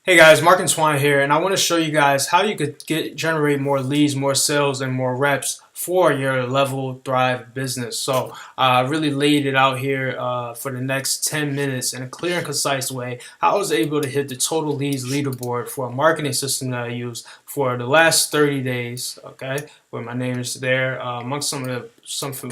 Hey guys, Mark and Swan here, and I want to show you guys how you could generate more leads, more sales, and more reps for your Level Thrive business. So I really laid it out here for the next 10 minutes in a clear and concise way. How I was able to hit the total leads leaderboard for a marketing system that I use for the last 30 days. Okay, where my name is there amongst some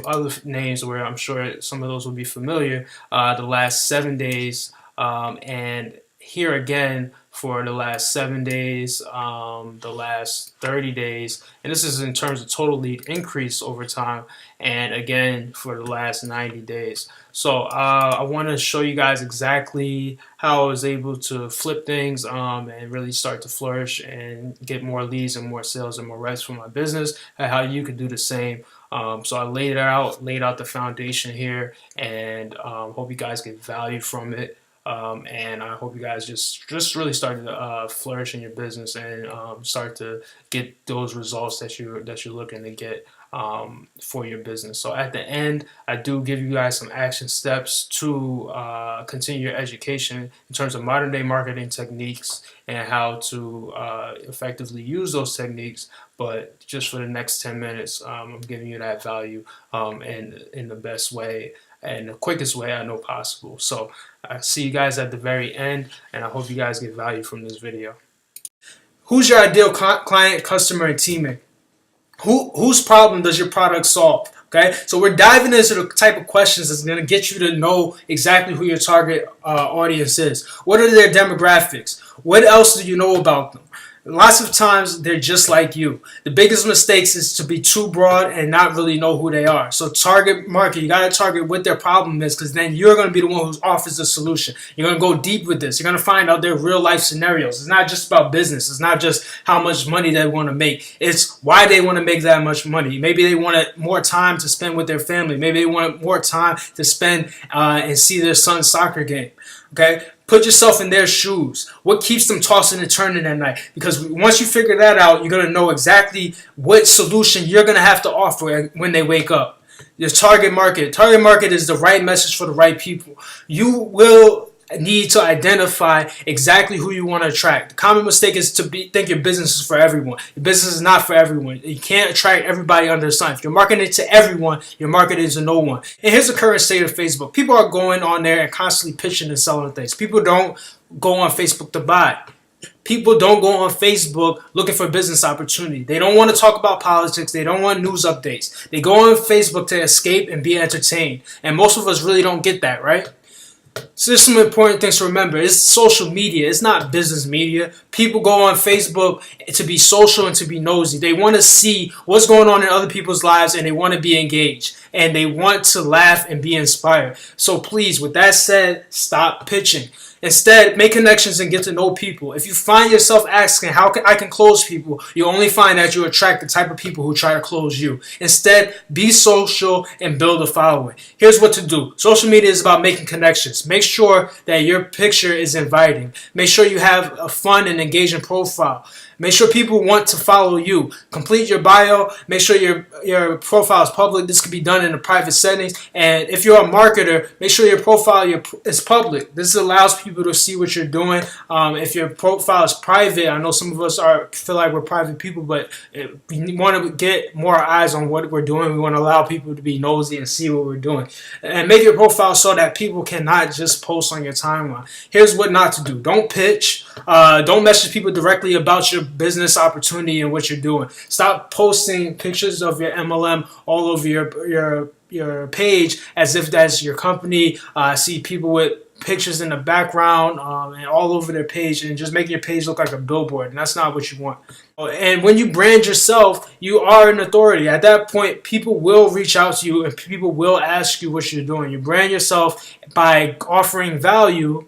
other names where I'm sure some of those will be familiar. The last 7 days and here again for the last 7 days, the last 30 days, and this is in terms of total lead increase over time, and again for the last 90 days. So I want to show you guys exactly how I was able to flip things and really start to flourish and get more leads and more sales and more reps for my business, and how you could do the same. So I laid out the foundation here, and hope you guys get value from it. And I hope you guys just really start to flourish in your business and start to get those results that you're looking to get for your business. So at the end, I do give you guys some action steps to continue your education in terms of modern day marketing techniques and how to effectively use those techniques. But just for the next 10 minutes, I'm giving you that value in the best way and the quickest way I know possible. So I see you guys at the very end, and I hope you guys get value from this video. Who's your ideal client, customer, and teammate? Whose problem does your product solve? Okay, so we're diving into the type of questions that's going to get you to know exactly who your target audience is. What are their demographics? What else do you know about them? Lots of times they're just like you. The biggest mistakes is to be too broad and not really know who they are. So target market, you got to target what their problem is, because then you're going to be the one who offers the solution. You're going to go deep with this. You're going to find out their real life scenarios. It's not just about business. It's not just how much money they want to make. It's why they want to make that much money. Maybe they wanted more time to spend with their family. Maybe they want more time to spend and see their son's soccer game. Okay? Put yourself in their shoes. What keeps them tossing and turning at night? Because once you figure that out, you're going to know exactly what solution you're going to have to offer when they wake up. Your target market. Target market is the right message for the right people. You will need to identify exactly who you want to attract. The common mistake is to think your business is for everyone. Your business is not for everyone. You can't attract everybody under the sun. If you're marketing to everyone, you're marketing to no one. And here's the current state of Facebook. People are going on there and constantly pitching and selling things. People don't go on Facebook to buy. People don't go on Facebook looking for business opportunity. They don't want to talk about politics. They don't want news updates. They go on Facebook to escape and be entertained. And most of us really don't get that, right? So there's some important things to remember. It's social media. It's not business media. People go on Facebook to be social and to be nosy. They want to see what's going on in other people's lives, and they want to be engaged. And they want to laugh and be inspired. So please, with that said, stop pitching. Instead, make connections and get to know people. If you find yourself asking how I can close people, you only find that you attract the type of people who try to close you. Instead, be social and build a following. Here's what to do. Social media is about making connections. Make sure that your picture is inviting. Make sure you have a fun and engaging profile. Make sure people want to follow you. Complete your bio. Make sure your profile is public. This could be done in a private settings. And if you're a marketer, make sure your profile is public. This allows people to see what you're doing. If your profile is private, I know some of us feel like we're private people, but we want to get more eyes on what we're doing. We want to allow people to be nosy and see what we're doing. And make your profile so that people cannot just post on your timeline. Here's what not to do. Don't pitch. Don't message people directly about your business opportunity and what you're doing. Stop posting pictures of your MLM all over your page as if that's your company. See people with pictures in the background and all over their page, and just making your page look like a billboard, and that's not what you want. And when you brand yourself, you are an authority. At that point, people will reach out to you and people will ask you what you're doing. You brand yourself by offering value.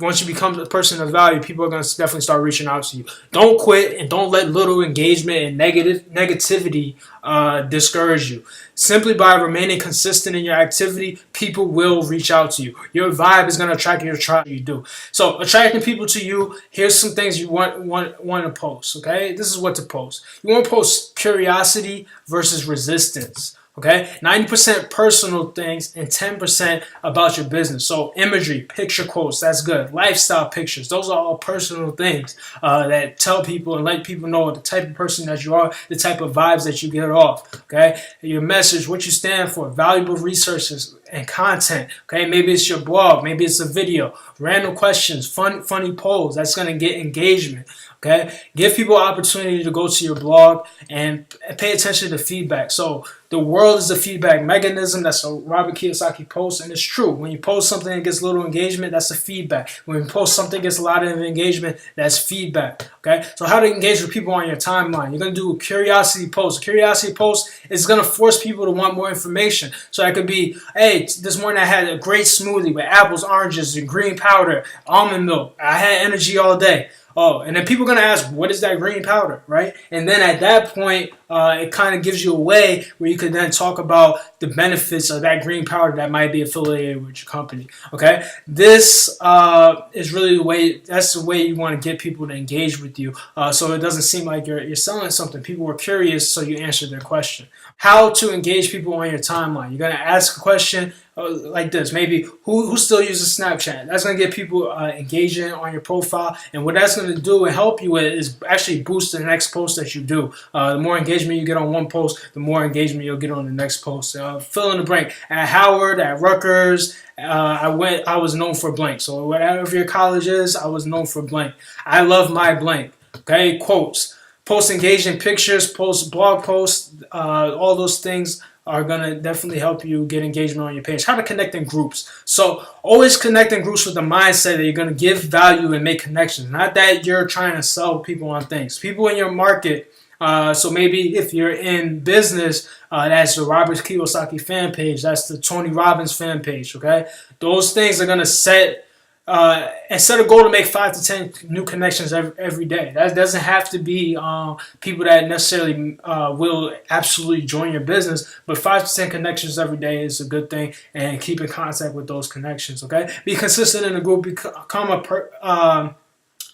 Once you become a person of value, people are going to definitely start reaching out to you. Don't quit, and don't let little engagement and negativity discourage you. Simply by remaining consistent in your activity, people will reach out to you. Your vibe is going to attract your tribe. You do. So attracting people to you. Here's some things you want to post. Okay, this is what to post. You want to post curiosity versus resistance. Okay, 90% personal things and 10% about your business. So imagery, picture quotes, that's good. Lifestyle pictures, those are all personal things that tell people and let people know the type of person that you are, the type of vibes that you get off. Okay, your message, what you stand for, valuable resources and content. Okay, maybe it's your blog, maybe it's a video, random questions, funny polls. That's gonna get engagement. Okay, give people opportunity to go to your blog and pay attention to feedback. So the world is a feedback mechanism. That's a Robert Kiyosaki post, and it's true. When you post something that gets little engagement, that's a feedback. When you post something that gets a lot of engagement, that's feedback. Okay, so how to engage with people on your timeline? You're gonna do a curiosity post. A curiosity post is gonna force people to want more information. So that could be, hey, this morning I had a great smoothie with apples, oranges, and green powder, almond milk. I had energy all day. Oh, and then people are going to ask, what is that green powder, right? And then at that point, it kind of gives you a way where you could then talk about the benefits of that green powder that might be affiliated with your company, okay? This is really the way, that's the way you want to get people to engage with you so it doesn't seem like you're selling something. People were curious, so you answered their question. How to engage people on your timeline. You're going to ask a question like this. Maybe who still uses Snapchat? That's going to get people engaging on your profile. And what that's going to do and help you with is actually boost the next post that you do. The more engagement you get on one post, the more engagement you'll get on the next post. Fill in the blank. At Howard, at Rutgers, I was known for blank. So whatever your college is, I was known for blank. I love my blank. Okay, quotes. Post engaging pictures, post blog posts, all those things are going to definitely help you get engagement on your page. How to connect in groups. So always connect in groups with the mindset that you're going to give value and make connections. Not that you're trying to sell people on things. People in your market. So maybe if you're in business, that's the Robert Kiyosaki fan page. That's the Tony Robbins fan page. Okay, those things are going to set a goal to make 5 to 10 new connections every day. That doesn't have to be people that necessarily will absolutely join your business, but 5 to 10 connections every day is a good thing, and keep in contact with those connections. Okay, be consistent in the group.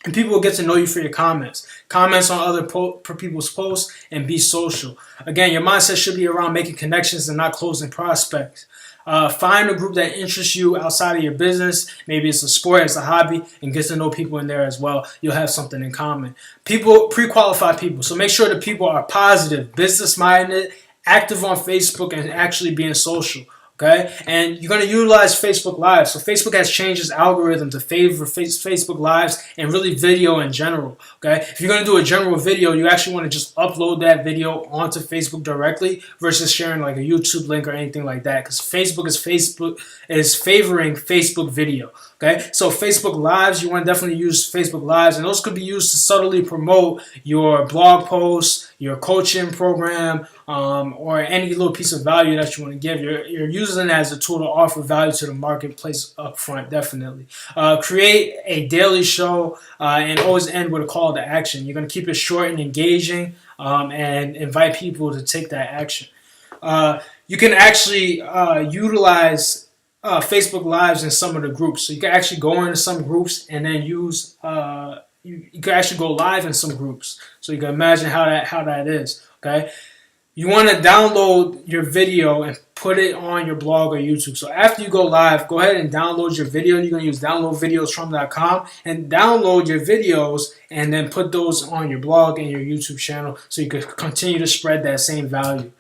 And people will get to know you for your comments. Comments on other people's posts, and be social. Again, your mindset should be around making connections and not closing prospects. Find a group that interests you outside of your business. Maybe it's a sport, it's a hobby, and get to know people in there as well. You'll have something in common. Pre-qualify people. So make sure the people are positive, business-minded, active on Facebook, and actually being social. Okay, and you're going to utilize Facebook Live. So Facebook has changed its algorithm to favor Facebook Lives and really video in general. Okay, if you're going to do a general video, you actually want to just upload that video onto Facebook directly versus sharing like a YouTube link or anything like that, because Facebook is favoring Facebook video. Okay, so Facebook Lives, you want to definitely use Facebook Lives, and those could be used to subtly promote your blog posts, your coaching program, or any little piece of value that you want to give. You're using it as a tool to offer value to the marketplace up front, definitely. Create a daily show and always end with a call to action. You're going to keep it short and engaging and invite people to take that action. You can actually utilize Facebook Lives in some of the groups. So you can actually go into some groups and then use you can actually go live in some groups. So you can imagine how that is. Okay, you want to download your video and put it on your blog or YouTube. So after you go live, go ahead and download your video. You're going to use downloadvideosfrom.com and download your videos and then put those on your blog and your YouTube channel so you can continue to spread that same value.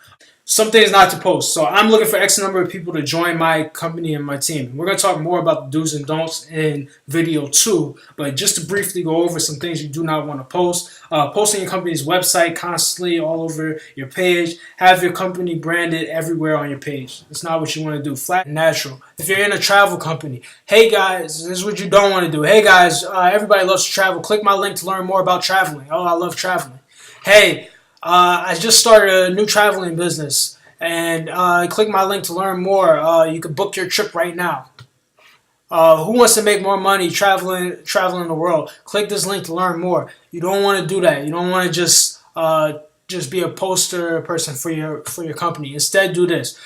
Some things not to post. So I'm looking for X number of people to join my company and my team. We're going to talk more about the do's and don'ts in video 2. But just to briefly go over some things you do not want to post. Posting your company's website constantly all over your page. Have your company branded everywhere on your page. It's not what you want to do. Flat and natural. If you're in a travel company, hey guys, this is what you don't want to do. Hey guys, everybody loves to travel. Click my link to learn more about traveling. Oh, I love traveling. Hey, I just started a new traveling business, and click my link to learn more. You can book your trip right now. Who wants to make more money traveling the world? Click this link to learn more. You don't want to do that. You don't want to just be a poster person for your company. Instead, do this.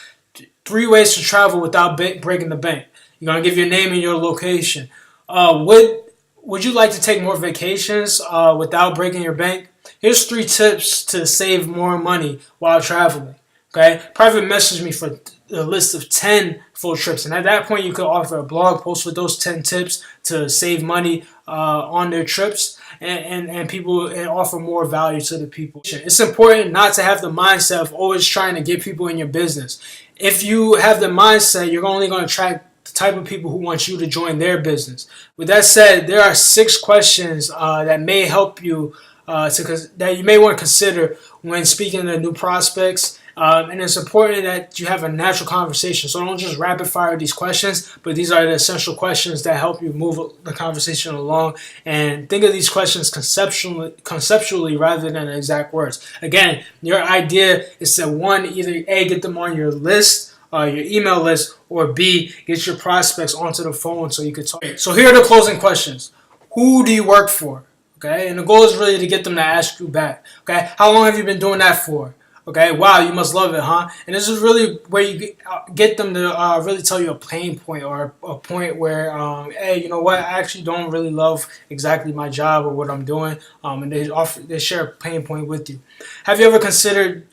3 ways to travel without breaking the bank. You're going to give your name and your location. Would you like to take more vacations without breaking your bank? Here's 3 tips to save more money while traveling. Okay, private message me for a list of 10 full trips, and at that point you could offer a blog post with those 10 tips to save money on their trips, and people, and offer more value to the people. It's important not to have the mindset of always trying to get people in your business. If you have the mindset, you're only going to attract the type of people who want you to join their business. With that said, there are 6 questions that may help you that you may want to consider when speaking to new prospects. And it's important that you have a natural conversation. So don't just rapid fire these questions, but these are the essential questions that help you move the conversation along. And think of these questions conceptually rather than exact words. Again, your idea is to, one, either A, get them on your list, your email list, or B, get your prospects onto the phone so you could talk. So here are the closing questions. Who do you work for? Okay, and the goal is really to get them to ask you back. Okay, how long have you been doing that for? Okay, wow, you must love it, huh? And this is really where you get them to really tell you a pain point, or a point where, hey, you know what, I actually don't really love exactly my job or what I'm doing, and they share a pain point with you. Have you ever considered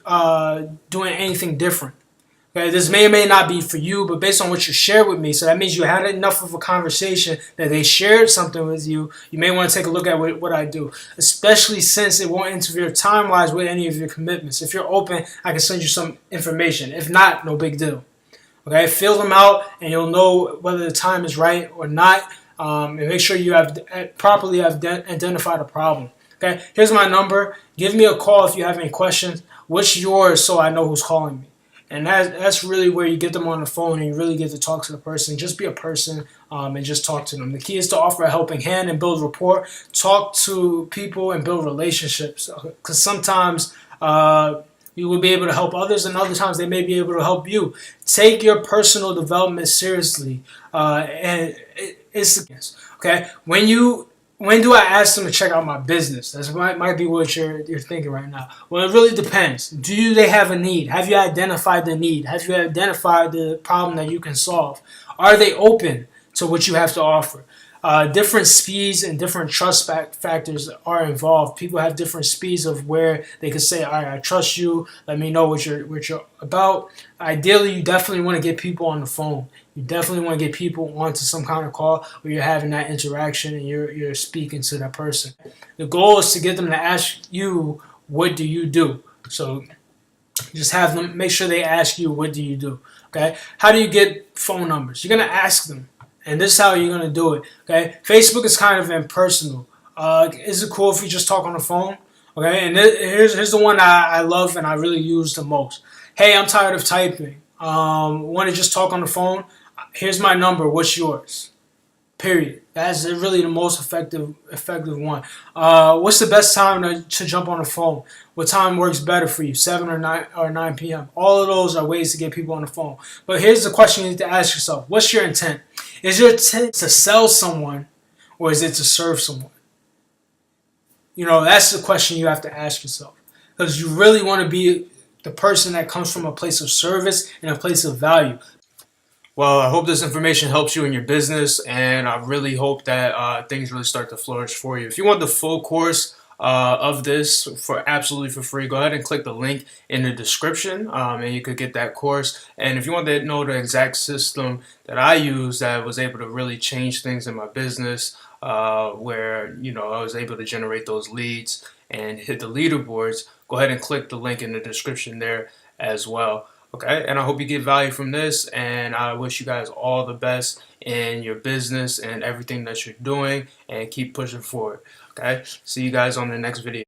doing anything different? Okay, this may or may not be for you, but based on what you shared with me, so that means you had enough of a conversation that they shared something with you. You may want to take a look at what I do, especially since it won't interfere time-wise with any of your commitments. If you're open, I can send you some information. If not, no big deal. Okay, fill them out, and you'll know whether the time is right or not. And make sure you have properly identified a problem. Okay, here's my number. Give me a call if you have any questions. What's yours, so I know who's calling me? And that's really where you get them on the phone and you really get to talk to the person. Just be a person, and just talk to them. The key is to offer a helping hand and build rapport. Talk to people and build relationships. Because sometimes you will be able to help others, and other times they may be able to help you. Take your personal development seriously. And it's okay. When do I ask them to check out my business? That might be what you're thinking right now. Well, it really depends. Do they have a need? Have you identified the need? Have you identified the problem that you can solve? Are they open to what you have to offer? Different speeds and different trust factors are involved. People have different speeds of where they can say, all right, I trust you. Let me know what you're about. Ideally, you definitely want to get people on the phone. You definitely want to get people onto some kind of call where you're having that interaction and you're speaking to that person. The goal is to get them to ask you, what do you do? So just have them make sure they ask you, what do you do? Okay? How do you get phone numbers? You're going to ask them. And this is how you're going to do it. Okay? Facebook is kind of impersonal. Is it cool if we just talk on the phone? Okay? And here's the one I love and I really use the most. Hey, I'm tired of typing. Want to just talk on the phone? Here's my number. What's yours? Period. That's really the most effective one. What's the best time to jump on the phone? What time works better for you? 7 or 9 p.m. All of those are ways to get people on the phone. But here's the question you need to ask yourself. What's your intent? Is your intent to sell someone, or is it to serve someone? You know, that's the question you have to ask yourself. Because you really want to be the person that comes from a place of service and a place of value. Well, I hope this information helps you in your business, and I really hope that things really start to flourish for you. If you want the full course of this for absolutely for free, go ahead and click the link in the description, and you could get that course. And if you want to know the exact system that I use that was able to really change things in my business, where I was able to generate those leads and hit the leaderboards, go ahead and click the link in the description there as well. Okay, and I hope you get value from this, and I wish you guys all the best in your business and everything that you're doing, and keep pushing forward. Okay, see you guys on the next video.